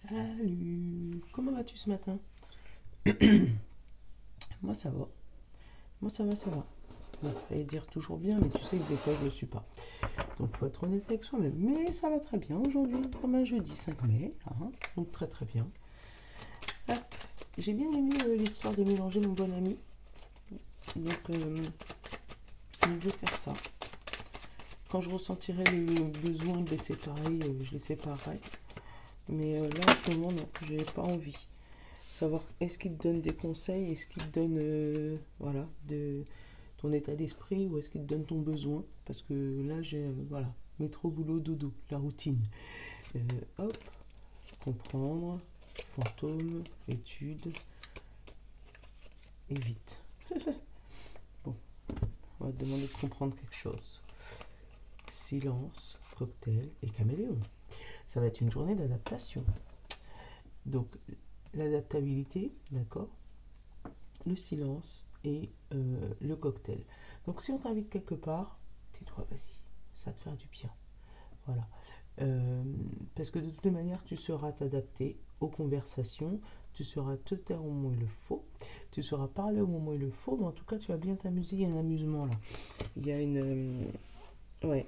Salut, comment vas-tu ce matin? Moi ça va, moi ça va, ça va. Bon, j'allais dire toujours bien, mais tu sais que des fois je le suis pas. Donc faut être honnête avec soi-même. Mais ça va très bien aujourd'hui, comme un jeudi 5 mai, hein, donc très très bien. Ah, j'ai bien aimé l'histoire de mélanger mon bon ami. Donc je vais faire ça. Quand je ressentirai le besoin de les séparer, je les séparerai. Mais là en ce moment, non, j'ai pas envie. Savoir est-ce qu'il te donne des conseils, est-ce qu'il te donne voilà, de ton état d'esprit ou est-ce qu'il te donne ton besoin. Parce que là, j'ai voilà, métro, boulot, dodo, la routine. Euh, hop, comprendre, fantôme, étude, et vite. Bon, on va te demander de comprendre quelque chose. Silence, cocktail et caméléon. Ça va être une journée d'adaptation. Donc, l'adaptabilité, d'accord, le silence et le cocktail. Donc si on t'invite quelque part, tais-toi, vas-y, ça va te faire du bien. Voilà. Parce que de toutes les manières, tu sauras t'adapter aux conversations, tu sauras te taire au moment où il le faut, tu sauras parler au moment où il le faut, mais en tout cas, tu vas bien t'amuser, il y a un amusement là. Il y a une... ouais.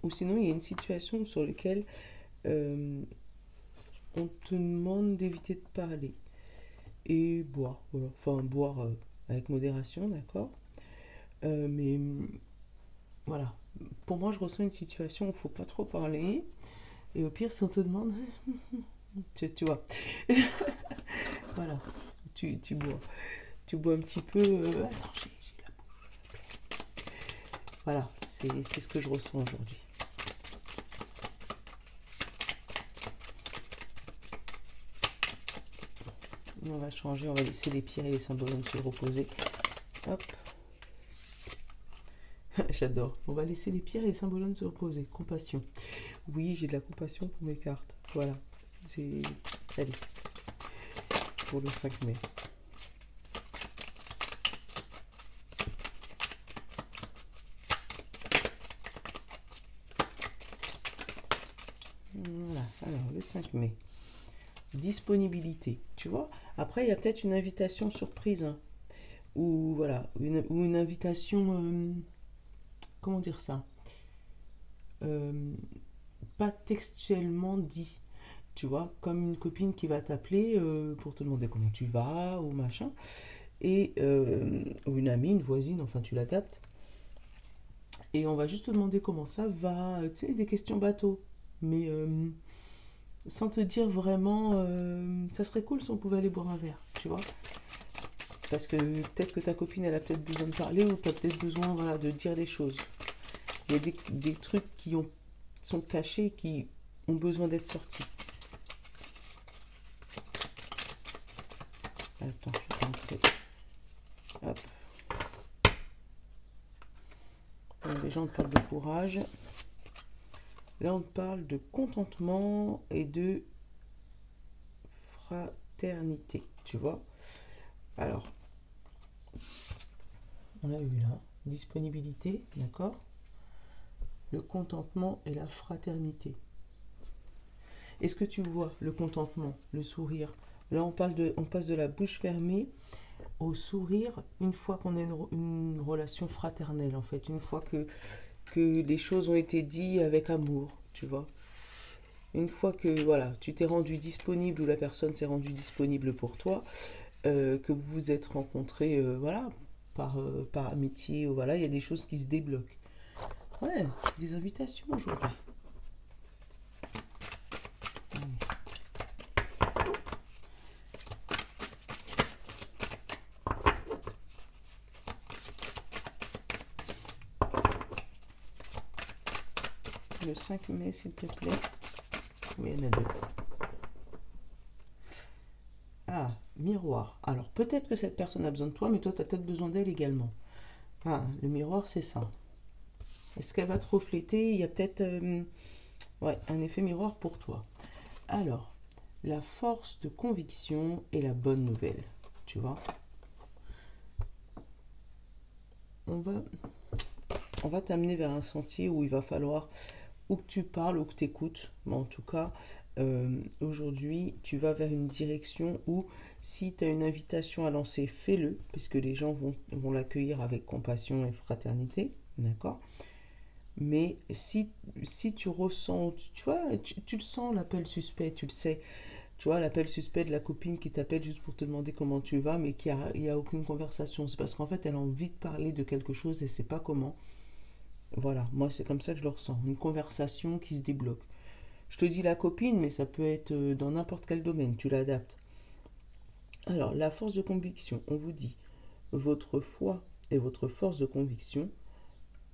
Ou sinon, il y a une situation sur laquelle on te demande d'éviter de parler et boire, voilà. Enfin, boire avec modération, d'accord. Mais voilà. Pour moi, je ressens une situation où il ne faut pas trop parler. Et au pire, si on te demande, tu vois, voilà, tu bois. Tu bois un petit peu. Alors, j'ai la bouche. Voilà, c'est ce que je ressens aujourd'hui. On va changer, on va laisser les pierres et les symboles se reposer. Hop. J'adore. On va laisser les pierres et les symboles se reposer. Compassion. Oui, j'ai de la compassion pour mes cartes. Voilà. C'est. Allez. Pour le 5 mai. Voilà. Alors, le 5 mai. Disponibilité. Tu vois? Après, il y a peut-être une invitation surprise. Hein, ou voilà. Ou une invitation. Comment dire ça? Euh, Pas textuellement dit. Tu vois, comme une copine qui va t'appeler pour te demander comment tu vas ou machin, et ou une amie, une voisine, enfin tu l'adaptes, et on va juste te demander comment ça va, tu sais, des questions bateau, mais sans te dire vraiment, ça serait cool si on pouvait aller boire un verre, tu vois, parce que peut-être que ta copine elle a peut-être besoin de parler ou tu as peut-être besoin voilà, de dire des choses. Il y a des trucs qui sont cachés qui ont besoin d'être sortis. Attends, je vais montrer. Hop. Déjà, on parle de courage. Là, on parle de contentement et de fraternité, tu vois. Alors, on l'a eu là. Disponibilité, d'accord. Le contentement et la fraternité. Est-ce que tu vois le contentement, le sourire? Là, on passe de la bouche fermée au sourire une fois qu'on a une relation fraternelle, en fait. Une fois que les choses ont été dites avec amour, tu vois. Une fois que voilà, tu t'es rendu disponible ou la personne s'est rendue disponible pour toi, que vous vous êtes rencontrés, voilà, par amitié, ou voilà, il y a des choses qui se débloquent. Ouais, des invitations aujourd'hui. Le 5 mai, s'il te plaît. Oui, il y en a deux. Ah, miroir. Alors, peut-être que cette personne a besoin de toi, mais toi, tu as peut-être besoin d'elle également. Ah, le miroir, c'est ça. Est-ce qu'elle va te refléter? Il y a peut-être ouais, un effet miroir pour toi. Alors, la force de conviction est la bonne nouvelle. Tu vois, on va, on va t'amener vers un sentier où il va falloir ou que tu parles ou que tu écoutes. Mais en tout cas, aujourd'hui, tu vas vers une direction où si tu as une invitation à lancer, fais-le, puisque les gens vont l'accueillir avec compassion et fraternité, d'accord? Mais si tu ressens, tu vois, tu le sens, l'appel suspect, tu le sais. Tu vois, l'appel suspect de la copine qui t'appelle juste pour te demander comment tu vas, mais il y a aucune conversation. C'est parce qu'en fait, elle a envie de parler de quelque chose et sait pas comment. Voilà, moi, c'est comme ça que je le ressens. Une conversation qui se débloque. Je te dis la copine, mais ça peut être dans n'importe quel domaine. Tu l'adaptes. Alors, la force de conviction, on vous dit, votre foi et votre force de conviction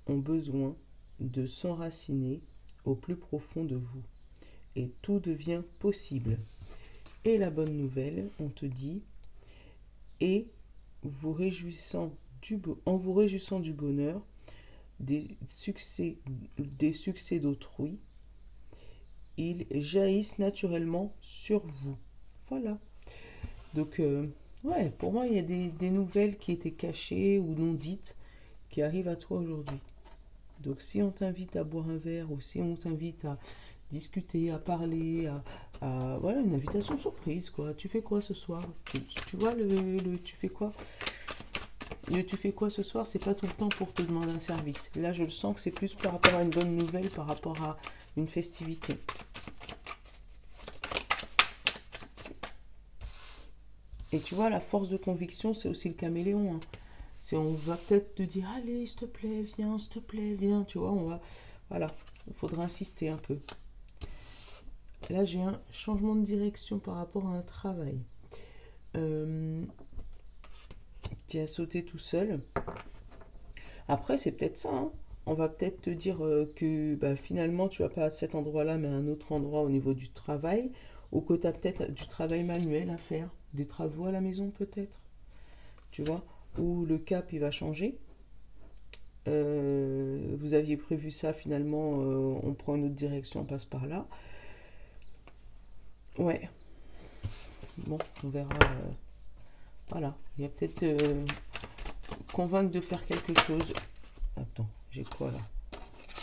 ont besoin de s'enraciner au plus profond de vous. Et tout devient possible. Et la bonne nouvelle, on te dit, et en vous réjouissant du bonheur, des succès d'autrui, ils jaillissent naturellement sur vous. Voilà. Donc, ouais, pour moi, il y a des nouvelles qui étaient cachées ou non dites qui arrivent à toi aujourd'hui. Donc, si on t'invite à boire un verre ou si on t'invite à discuter, à parler, voilà, une invitation surprise, quoi. Tu fais quoi ce soir? Tu vois, tu fais quoi? Le tu fais quoi ce soir, c'est pas tout le temps pour te demander un service. Là, je le sens que c'est plus par rapport à une bonne nouvelle, par rapport à une festivité. Et tu vois, la force de conviction, c'est aussi le caméléon, hein. On va peut-être te dire, allez, s'il te plaît, viens, tu vois, voilà, il faudra insister un peu. Là, j'ai un changement de direction par rapport à un travail qui a sauté tout seul. Après, c'est peut-être ça, hein. On va peut-être te dire que bah, finalement, tu vas pas à cet endroit-là, mais à un autre endroit au niveau du travail, ou que tu as peut-être du travail manuel à faire, des travaux à la maison peut-être, tu vois, ou le cap, il va changer. Vous aviez prévu ça, finalement, on prend une autre direction, on passe par là. Ouais, bon, on verra. Voilà, il y a peut-être convaincre de faire quelque chose. Attends, j'ai quoi là?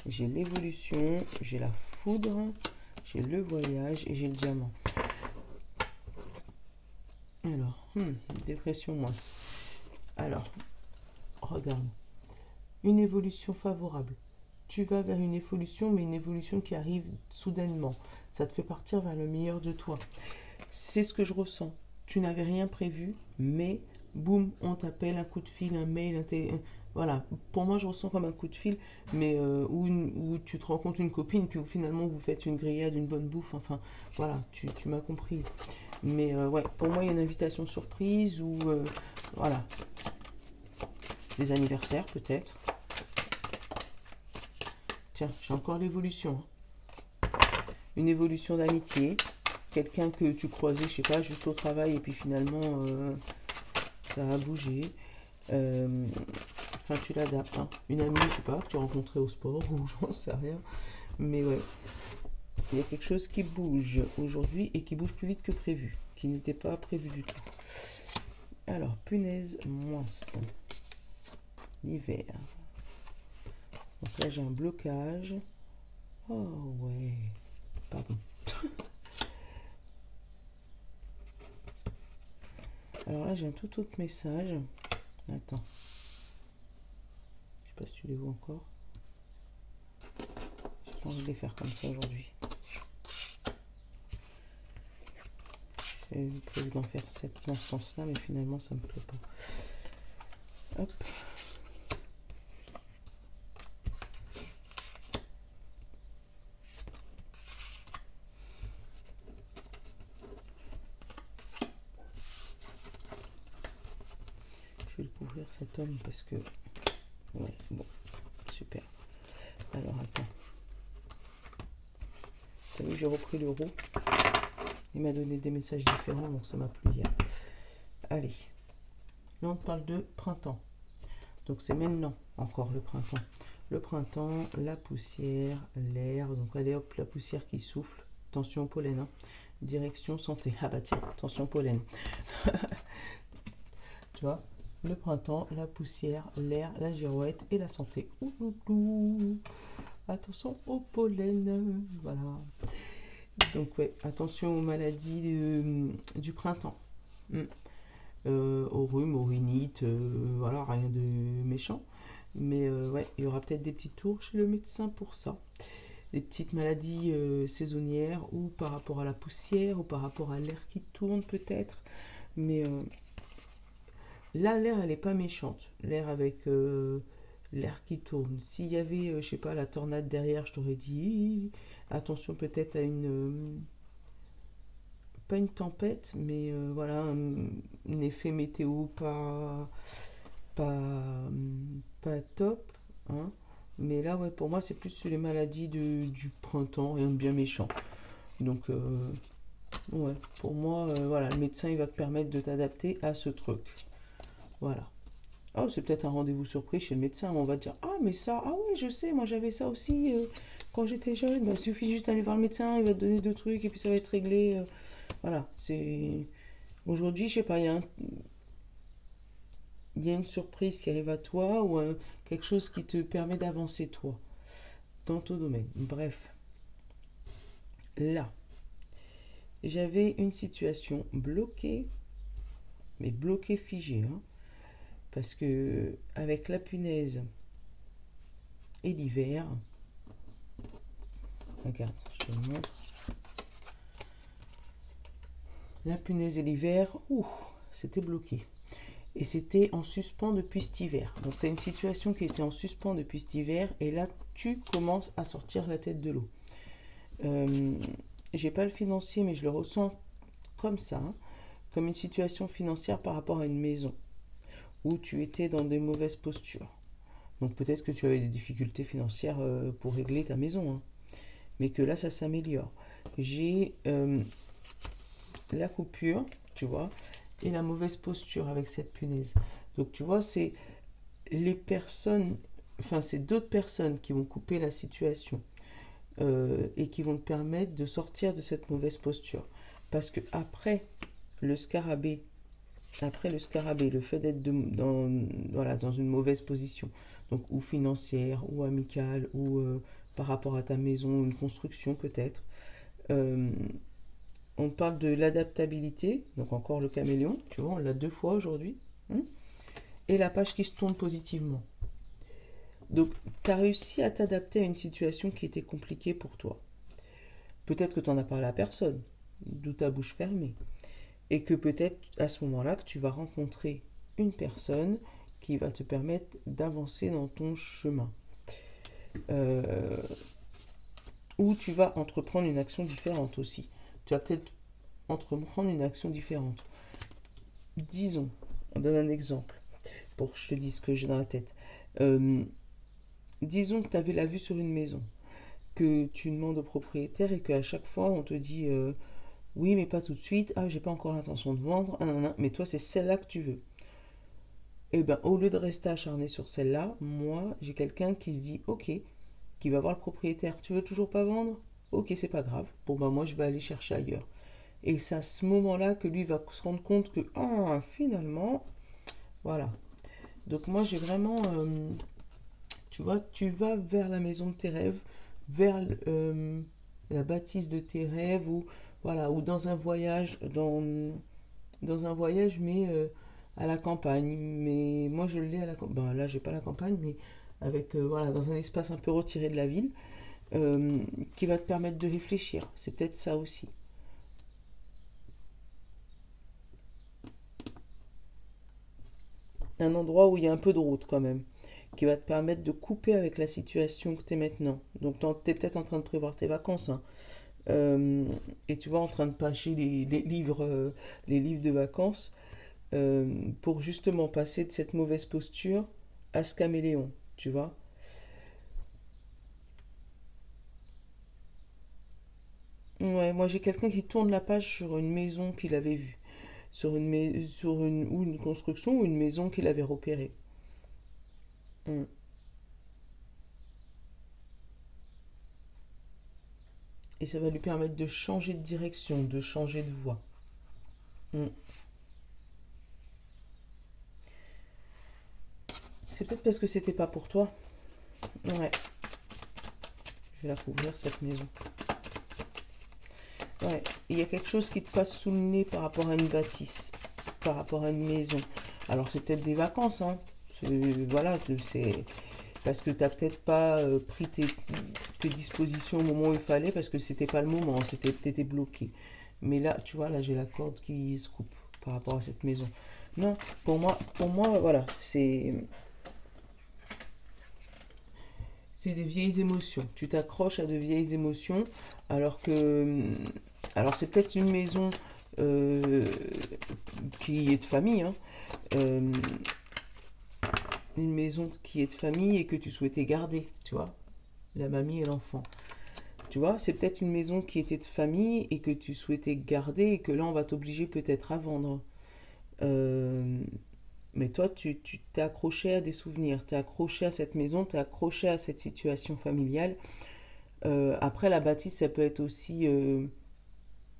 J'ai l'évolution, j'ai la foudre, j'ai le voyage et j'ai le diamant. Alors, dépression moins. Alors, regarde. Une évolution favorable. Tu vas vers une évolution, mais une évolution qui arrive soudainement. Ça te fait partir vers le meilleur de toi. C'est ce que je ressens. Tu n'avais rien prévu, mais boum, on t'appelle, un coup de fil, un mail, voilà. Pour moi, je ressens comme un coup de fil, mais où tu te rencontres une copine, puis où finalement vous faites une grillade, une bonne bouffe, enfin, voilà, tu m'as compris. Mais ouais, pour moi, il y a une invitation surprise, ou voilà, des anniversaires peut-être. Tiens, j'ai encore l'évolution. Une évolution d'amitié. Quelqu'un que tu croisais, je sais pas, juste au travail, et puis finalement, ça a bougé. Enfin, tu l'adaptes, hein. Une amie, je sais pas, que tu as rencontrée au sport, ou j'en sais rien. Mais ouais, il y a quelque chose qui bouge aujourd'hui, et qui bouge plus vite que prévu, qui n'était pas prévu du tout. Alors, punaise, moins. L'hiver. Donc là, j'ai un blocage. Oh ouais. Pardon. Alors là, j'ai un tout autre message. Attends. Je sais pas si tu les vois encore. J'ai pas envie de les faire comme ça aujourd'hui. J'ai prévu d'en faire 7 dans ce sens-là, mais finalement, ça me plaît pas. Hop. Je vais le couvrir, cet homme, parce que... Ouais, bon, super. Alors, attends. T'as vu, j'ai repris le roux. Il m'a donné des messages différents, donc ça m'a plu hier. Allez. Là, on parle de printemps. Donc, c'est maintenant, encore le printemps. Le printemps, la poussière, l'air. Donc, allez hop, la poussière qui souffle. Attention au pollen, hein. Direction santé. Ah bah tiens, attention au pollen. Tu vois, le printemps, la poussière, l'air, la girouette et la santé. Ouh. Attention au pollen. Voilà. Donc, ouais, attention aux maladies du printemps. Mm. Au rhume, au rhinite, voilà, rien de méchant. Mais ouais, il y aura peut-être des petits tours chez le médecin pour ça. Des petites maladies saisonnières ou par rapport à la poussière ou par rapport à l'air qui tourne peut-être. Mais là, l'air, elle n'est pas méchante. L'air avec l'air qui tourne. S'il y avait, je sais pas, la tornade derrière, je t'aurais dit attention peut-être à une pas une tempête, mais voilà, un effet météo pas, pas top. Hein. Mais là, ouais, pour moi, c'est plus sur les maladies du printemps, rien de bien méchant. Donc, ouais, pour moi, voilà, le médecin, il va te permettre de t'adapter à ce truc. Voilà. Oh, c'est peut-être un rendez-vous surprise chez le médecin. On va te dire, ah, mais ça, ah oui, je sais, moi j'avais ça aussi quand j'étais jeune. Bah, il suffit juste d'aller voir le médecin, il va te donner deux trucs et puis ça va être réglé. Voilà, c'est. Aujourd'hui, je sais pas, il y a une surprise qui arrive à toi ou quelque chose qui te permet d'avancer toi dans ton domaine. Bref, là, j'avais une situation bloquée, mais bloquée figée, hein, parce que avec la punaise et l'hiver, regarde, je te montre. La punaise et l'hiver, c'était bloqué. Et c'était en suspens depuis cet hiver. Donc tu as une situation qui était en suspens depuis cet hiver et là tu commences à sortir la tête de l'eau. J'ai pas le financier mais je le ressens comme ça, hein, comme une situation financière par rapport à une maison où tu étais dans des mauvaises postures. Donc peut-être que tu avais des difficultés financières pour régler ta maison, hein, mais que là ça s'améliore. J'ai la coupure, tu vois, et la mauvaise posture avec cette punaise. Donc tu vois, c'est les personnes, enfin c'est d'autres personnes qui vont couper la situation et qui vont te permettre de sortir de cette mauvaise posture. Parce que le scarabée, le fait d'être voilà, dans une mauvaise position, donc ou financière, ou amicale, ou par rapport à ta maison, une construction peut-être, on parle de l'adaptabilité, donc encore le caméléon, tu vois, on l'a 2 fois aujourd'hui, hein, et la page qui se tourne positivement. Donc, tu as réussi à t'adapter à une situation qui était compliquée pour toi. Peut-être que tu n'en as parlé à personne, d'où ta bouche fermée. Et que peut-être à ce moment-là, que tu vas rencontrer une personne qui va te permettre d'avancer dans ton chemin. Ou tu vas entreprendre une action différente aussi. Tu vas peut-être entreprendre une action différente. Disons, on donne un exemple pour que je te dise ce que j'ai dans la tête. Disons que tu avais la vue sur une maison, que tu demandes au propriétaire et qu'à chaque fois on te dit oui mais pas tout de suite, ah j'ai pas encore l'intention de vendre, ah, non, non, mais toi c'est celle-là que tu veux. Et bien au lieu de rester acharné sur celle-là, moi j'ai quelqu'un qui se dit ok, qui va voir le propriétaire, tu veux toujours pas vendre? Ok c'est pas grave, bon ben moi je vais aller chercher ailleurs. Et c'est à ce moment-là que lui va se rendre compte que ah finalement, voilà. Donc moi j'ai vraiment tu vois, tu vas vers la maison de tes rêves, vers la bâtisse de tes rêves, ou voilà, ou dans un voyage, mais à la campagne. Mais moi, je l'ai à la campagne. Ben, là, j'ai pas la campagne, mais avec voilà, dans un espace un peu retiré de la ville, qui va te permettre de réfléchir. C'est peut-être ça aussi. Un endroit où il y a un peu de route quand même, qui va te permettre de couper avec la situation que tu es maintenant. Donc tu es peut-être en train de prévoir tes vacances, hein. Et tu vois, en train de pâcher les livres de vacances pour justement passer de cette mauvaise posture à ce caméléon, tu vois. Ouais, moi j'ai quelqu'un qui tourne la page sur une maison qu'il avait vue, ou une construction ou une maison qu'il avait repérée. Mm. Et ça va lui permettre de changer de direction, de changer de voie. Mm. C'est peut-être parce que c'était pas pour toi. Ouais, je vais la couvrir cette maison. Ouais, il y a quelque chose qui te passe sous le nez par rapport à une bâtisse, par rapport à une maison. Alors c'est peut-être des vacances, hein. Voilà, c'est parce que tu n'as peut-être pas pris tes dispositions au moment où il fallait, parce que c'était pas le moment, t'étais bloqué. Mais là, tu vois, là j'ai la corde qui se coupe par rapport à cette maison. Non, pour moi, voilà, c'est des vieilles émotions. Tu t'accroches à de vieilles émotions, alors que, alors c'est peut-être une maison euh, qui est de famille, hein, euh, une maison qui est de famille et que tu souhaitais garder, tu vois, la mamie et l'enfant. Tu vois, c'est peut-être une maison qui était de famille et que tu souhaitais garder et que là on va t'obliger peut-être à vendre. Euh, mais toi, tu t'es accroché à des souvenirs, t'es accroché à cette maison, t'es accroché à cette situation familiale. Après, la bâtisse, ça peut être aussi,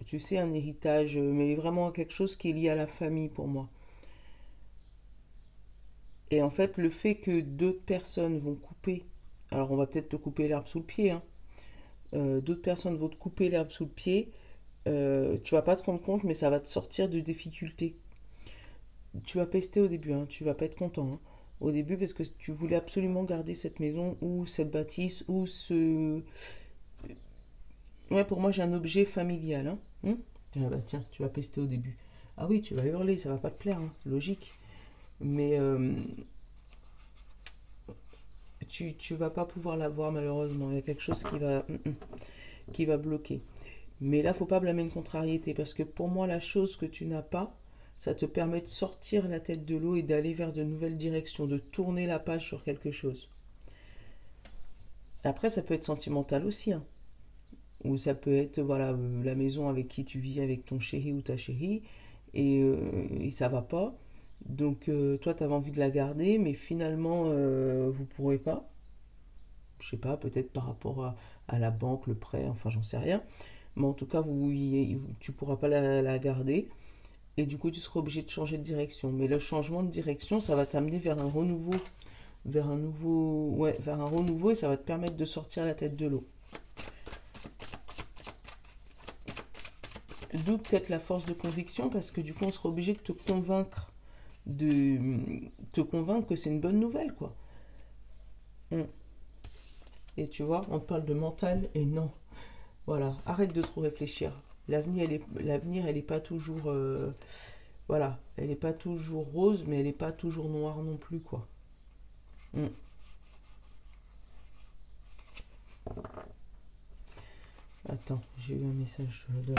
tu sais, un héritage, mais vraiment quelque chose qui est lié à la famille pour moi. Et en fait, le fait que d'autres personnes vont couper, alors on va peut-être te couper l'herbe sous le pied, hein, d'autres personnes vont te couper l'herbe sous le pied, tu vas pas te rendre compte, mais ça va te sortir de difficultés. Tu vas pester au début, hein, tu vas pas être content, hein, au début parce que tu voulais absolument garder cette maison ou cette bâtisse ou ce... Ouais, pour moi j'ai un objet familial. Hein. Ah bah tiens, tu vas pester au début. Ah oui, tu vas hurler, ça va pas te plaire, hein, logique. Mais tu vas pas pouvoir l'avoir malheureusement. Il y a quelque chose qui va bloquer. Mais là, faut pas blâmer une contrariété parce que pour moi, la chose que tu n'as pas, ça te permet de sortir la tête de l'eau et d'aller vers de nouvelles directions, de tourner la page sur quelque chose. Après, ça peut être sentimental aussi, hein. Ou ça peut être voilà la maison avec qui tu vis avec ton chéri ou ta chérie et ça va pas. Donc toi, tu avais envie de la garder, mais finalement, vous pourrez pas. Je sais pas, peut-être par rapport à la banque, le prêt, enfin j'en sais rien. Mais en tout cas, tu pourras pas la garder. Et du coup, tu seras obligé de changer de direction. Mais le changement de direction, ça va t'amener vers un renouveau. Vers un renouveau et ça va te permettre de sortir la tête de l'eau. D'où peut-être la force de conviction, parce que du coup, on sera obligé de te convaincre que c'est une bonne nouvelle, quoi. Mm. Et tu vois, on te parle de mental et non. Voilà, arrête de trop réfléchir. L'avenir, elle est pas toujours, voilà, elle est pas toujours rose, mais elle est pas toujours noire non plus, quoi. Mm. Attends, j'ai eu un message de...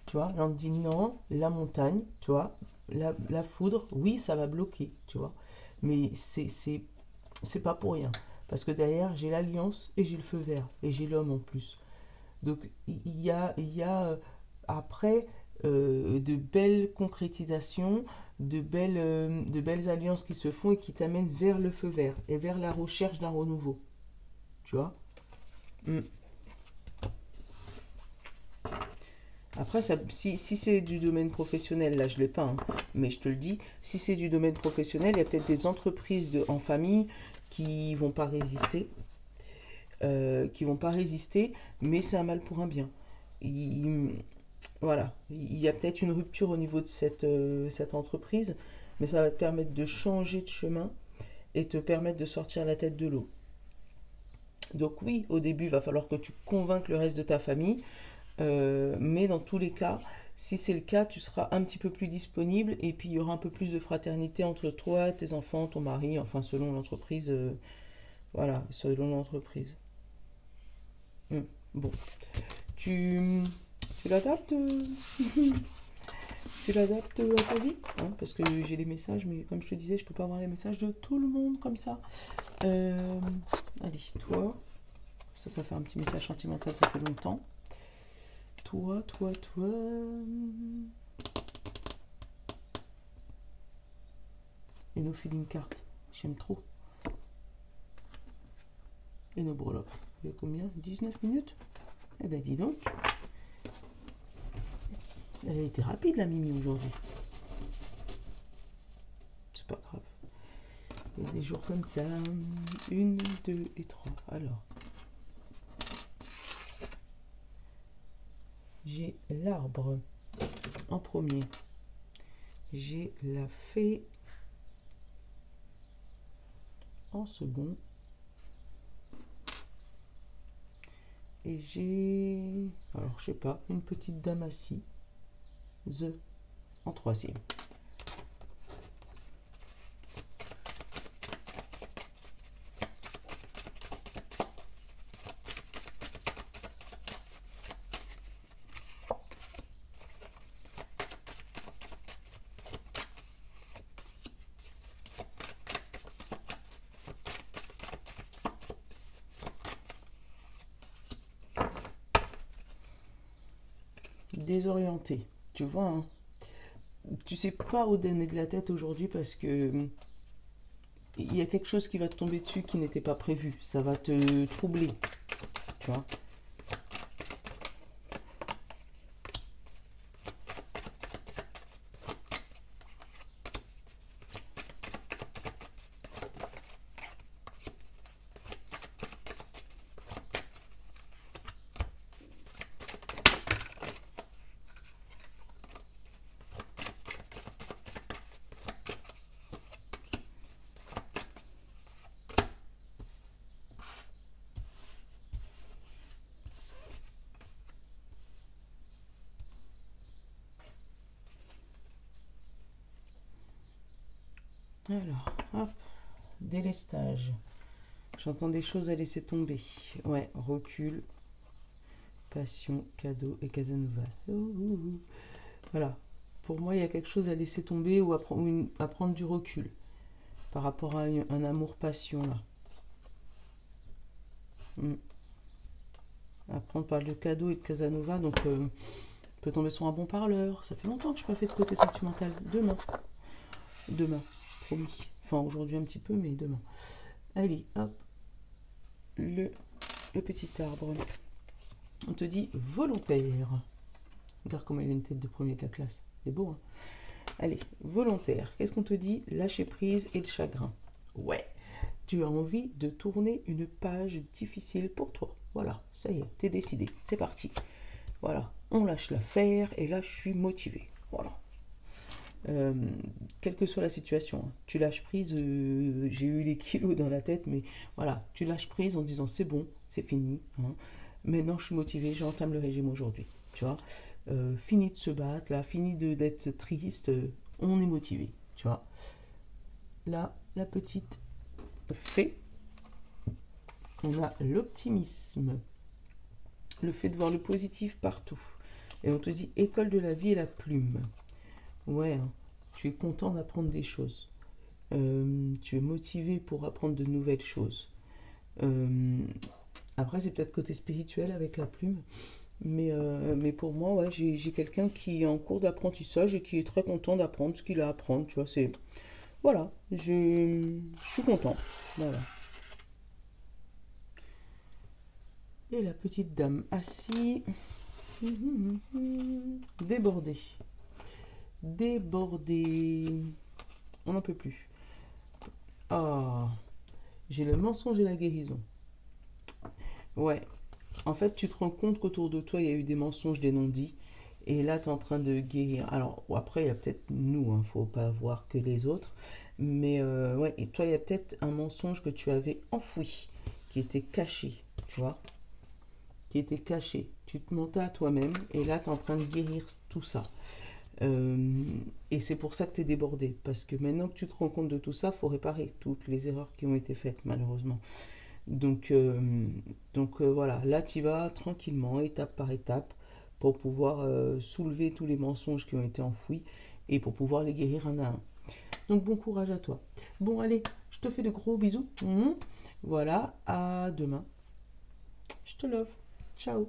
Tu vois, là on te dit non, la montagne, tu vois, la foudre, oui, ça va bloquer, tu vois. Mais c'est pas pour rien. Parce que derrière, j'ai l'alliance et j'ai le feu vert. Et j'ai l'homme en plus. Donc il y a après de belles concrétisations, de belles alliances qui se font et qui t'amènent vers le feu vert et vers la recherche d'un renouveau. Tu vois. Mm. Après, si c'est du domaine professionnel, là je ne l'ai pas, hein, mais je te le dis, si c'est du domaine professionnel, il y a peut-être des entreprises en famille qui vont pas résister, mais c'est un mal pour un bien. Il- voilà, il y a peut-être une rupture au niveau de cette entreprise, mais ça va te permettre de changer de chemin et te permettre de sortir la tête de l'eau. Donc oui, au début, il va falloir que tu convainques le reste de ta famille, mais dans tous les cas, si c'est le cas, tu seras un petit peu plus disponible et puis il y aura un peu plus de fraternité entre toi, tes enfants, ton mari, enfin selon l'entreprise. Voilà, selon l'entreprise. Hmm. Bon, tu, tu l'adaptes tu l'adaptes à ta vie, hein, parce que j'ai les messages, mais comme je te disais, je peux pas avoir les messages de tout le monde comme ça. Euh, allez, toi, ça fait un petit message sentimental, ça fait longtemps. Toi. Et nos feeling cards, j'aime trop. Et nos breloques. Il y a combien 19 minutes. Eh ben dis donc. Elle a été rapide la Mimi aujourd'hui. C'est pas grave. Il y a des jours comme ça. 1, 2 et 3. Alors. l'arbre en premier. J'ai la fée en second. Et j'ai, alors je sais pas, une petite dame assise en troisième. Désorienté, tu vois, hein. Tu sais pas où donner de la tête aujourd'hui parce que il y a quelque chose qui va te tomber dessus qui n'était pas prévu. Ça va te troubler, tu vois. Alors, hop, délestage. J'entends des choses à laisser tomber. Ouais, recul, passion, cadeau et Casanova. Voilà. Pour moi, il y a quelque chose à laisser tomber ou à prendre du recul par rapport à un amour-passion, là. Après, on parle de cadeau et de Casanova, donc on peut tomber sur un bon parleur. Ça fait longtemps que je n'ai pas fait de côté sentimental. Demain. Demain, promis. Enfin, aujourd'hui un petit peu, mais demain. Allez, hop. Le petit arbre. On te dit volontaire. Regarde comment il a une tête de premier de la classe. C'est beau, hein? Allez, volontaire. Qu'est-ce qu'on te dit? Lâcher prise et le chagrin. Ouais. Tu as envie de tourner une page difficile pour toi. Voilà, ça y est, t'es décidé. C'est parti. Voilà, on lâche l'affaire et là, je suis motivée. Voilà. Quelle que soit la situation, hein. Tu lâches prise, j'ai eu les kilos dans la tête, mais voilà, tu lâches prise en disant c'est bon, c'est fini, hein. Maintenant je suis motivée, j'entame le régime aujourd'hui, tu vois. Fini de se battre, là, fini d'être triste, on est motivé, tu vois. Là, la petite fée, on a l'optimisme, le fait de voir le positif partout. Et on te dit école de la vie et la plume. Ouais, hein, tu es content d'apprendre des choses. Tu es motivé pour apprendre de nouvelles choses. Après, c'est peut-être côté spirituel avec la plume. Mais pour moi, ouais, j'ai quelqu'un qui est en cours d'apprentissage et qui est très content d'apprendre ce qu'il a à apprendre. Tu vois, c'est... Voilà, je suis content. Voilà. Et la petite dame assise. Débordée. Débordée. On n'en peut plus. Ah, j'ai le mensonge et la guérison. Ouais. En fait, tu te rends compte qu'autour de toi, il y a eu des mensonges, des non-dits. Et là, tu es en train de guérir. Alors, après, il y a peut-être nous, hein, faut pas voir que les autres. Mais ouais, et toi, il y a peut-être un mensonge que tu avais enfoui, qui était caché, tu vois, qui était caché. Tu te mentais à toi-même, et là, tu es en train de guérir tout ça. Et c'est pour ça que tu es débordé. Parce que maintenant que tu te rends compte de tout ça, il faut réparer toutes les erreurs qui ont été faites, malheureusement. Donc voilà, là, tu vas tranquillement, étape par étape, pour pouvoir soulever tous les mensonges qui ont été enfouis et pour pouvoir les guérir un à un. Donc bon courage à toi. Bon allez, je te fais de gros bisous. Voilà, à demain. Je te love. Ciao.